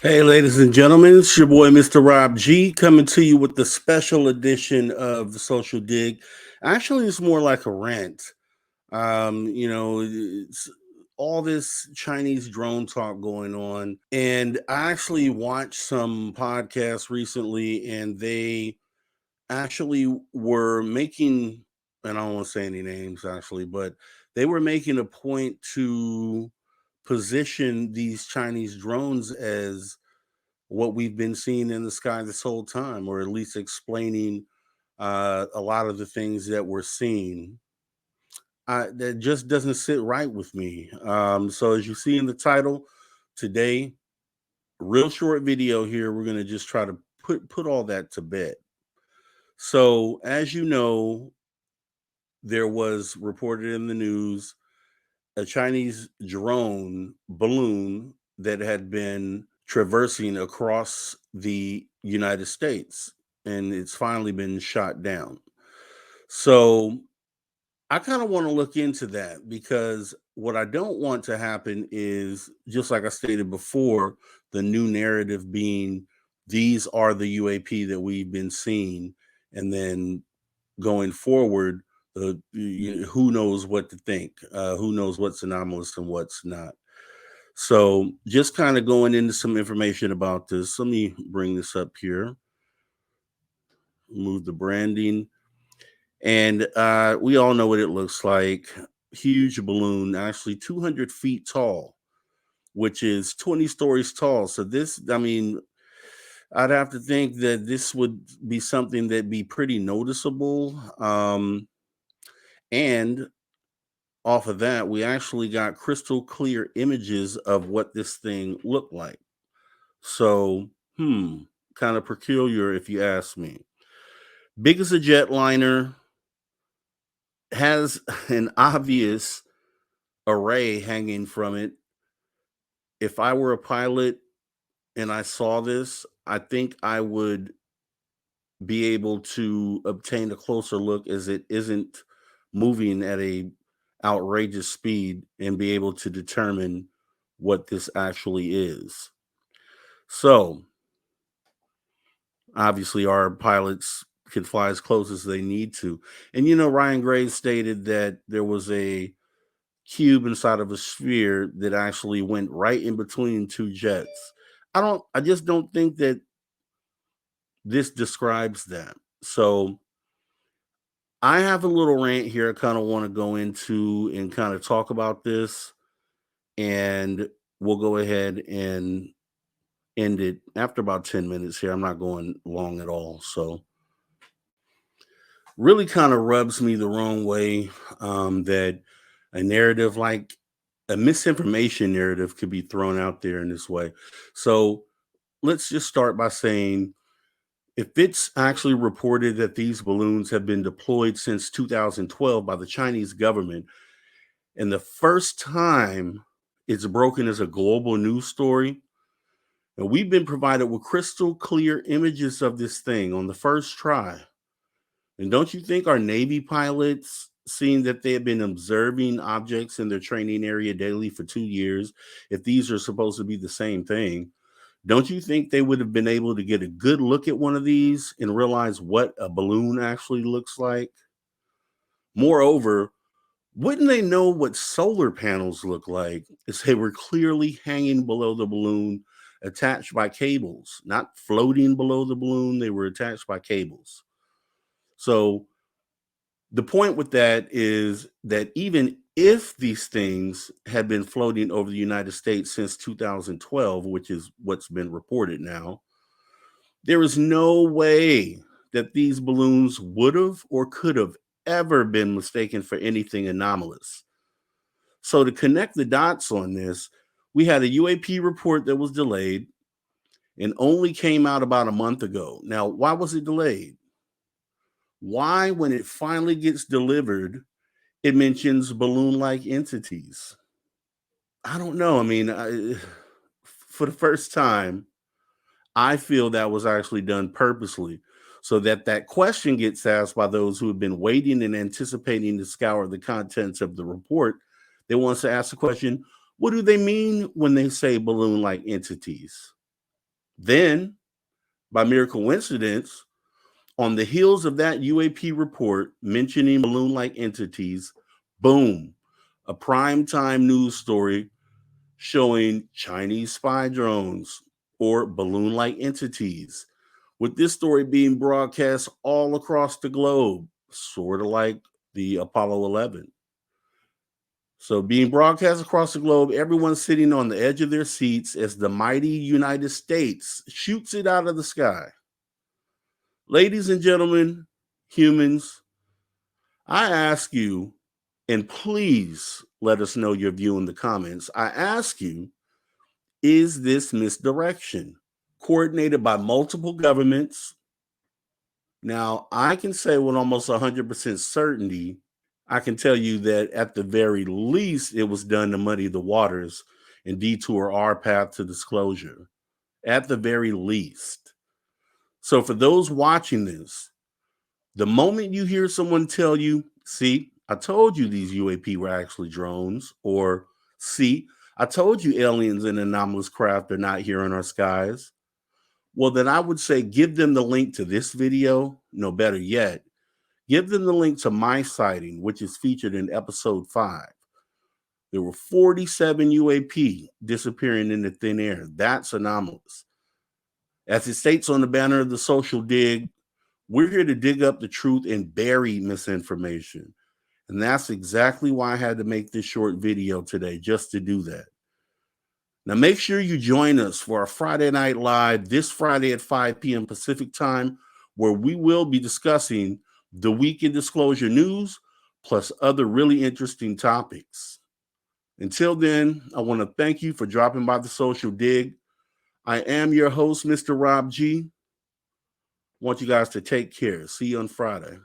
Hey, ladies and gentlemen, it's your boy, Mr. Rob G, coming to you with the special edition of the Social Dig. Actually, it's more like a rant. It's all this Chinese drone talk going on. And I actually watched some podcasts recently, and they actually were making, and I don't want to say any names actually, but they were making a point to position these Chinese drones as what we've been seeing in the sky this whole time, or at least explaining a lot of the things that we're seeing. That just doesn't sit right with me. So, as you see in the title today, real short video here. We're gonna just try to put all that to bed. So, as you know, there was reported in the news a Chinese drone balloon that had been traversing across the United States, and it's finally been shot down. So I kind of want to look into that because what I don't want to happen is, just like I stated before, the new narrative being these are the UAP that we've been seeing, and then going forward, who knows what to think, who knows what's anomalous and what's not. So, just kind of going into some information about this. Let me bring this up here, move the branding. And we all know what it looks like. Huge balloon, actually 200 feet tall, which is 20 stories tall. So, this, I mean, I'd have to think that this would be something that'd be pretty noticeable. And off of that, we actually got crystal clear images of what this thing looked like. So, kind of peculiar if you ask me. Big as a jetliner, has an obvious array hanging from it. If I were a pilot and I saw this, I think I would be able to obtain a closer look as it isn't moving at a outrageous speed and be able to determine what this actually is. So, obviously our pilots can fly as close as they need to. And Ryan Graves stated that there was a cube inside of a sphere that actually went right in between two jets. I just don't think that this describes that. So I have a little rant here I kind of want to go into and kind of talk about this, and we'll go ahead and end it after about 10 minutes here. I'm not going long at all. So really kind of rubs me the wrong way, that a narrative like a misinformation narrative could be thrown out there in this way. So let's just start by saying, if it's actually reported that these balloons have been deployed since 2012 by the Chinese government, and the first time it's broken as a global news story, and we've been provided with crystal clear images of this thing on the first try. And don't you think our Navy pilots, seeing that they have been observing objects in their training area daily for 2 years, if these are supposed to be the same thing, don't you think they would have been able to get a good look at one of these and realize what a balloon actually looks like? Moreover, wouldn't they know what solar panels look like if they were clearly hanging below the balloon, attached by cables, not floating below the balloon? They were attached by cables. So the point with that is that even if these things had been floating over the United States since 2012, which is what's been reported now, there is no way that these balloons would have or could have ever been mistaken for anything anomalous. So, to connect the dots on this, we had a UAP report that was delayed and only came out about a month ago. Now, why was it delayed? Why, when it finally gets delivered, it mentions balloon like entities? I don't know. I mean, for the first time, I feel that was actually done purposely so that that question gets asked by those who have been waiting and anticipating to scour the contents of the report. They want to ask the question, what do they mean when they say balloon like entities? Then, by mere coincidence, on the heels of that UAP report mentioning balloon like entities, boom, a primetime news story showing Chinese spy drones or balloon like entities, with this story being broadcast all across the globe, sort of like the Apollo 11. So, being broadcast across the globe, everyone's sitting on the edge of their seats as the mighty United States shoots it out of the sky. Ladies and gentlemen, humans, I ask you, and please let us know your view in the comments. I ask you, is this misdirection coordinated by multiple governments? Now, I can say with almost 100% certainty, I can tell you that at the very least, it was done to muddy the waters and detour our path to disclosure. At the very least. So, for those watching this, the moment you hear someone tell you, see, I told you these UAP were actually drones, or see, I told you aliens and anomalous craft are not here in our skies, well, then I would say give them the link to this video. No, better yet, give them the link to my sighting, which is featured in episode 5. There were 47 UAP disappearing into thin air. That's anomalous. As it states on the banner of the social dig, we're here to dig up the truth and bury misinformation. And that's exactly why I had to make this short video today, just to do that. Now, make sure you join us for our Friday Night Live this Friday at 5 p.m. Pacific time, where we will be discussing the week in disclosure news, plus other really interesting topics. Until then, I want to thank you for dropping by the Social Dig. I am your host, Mr. Rob G. Want you guys to take care. See you on Friday.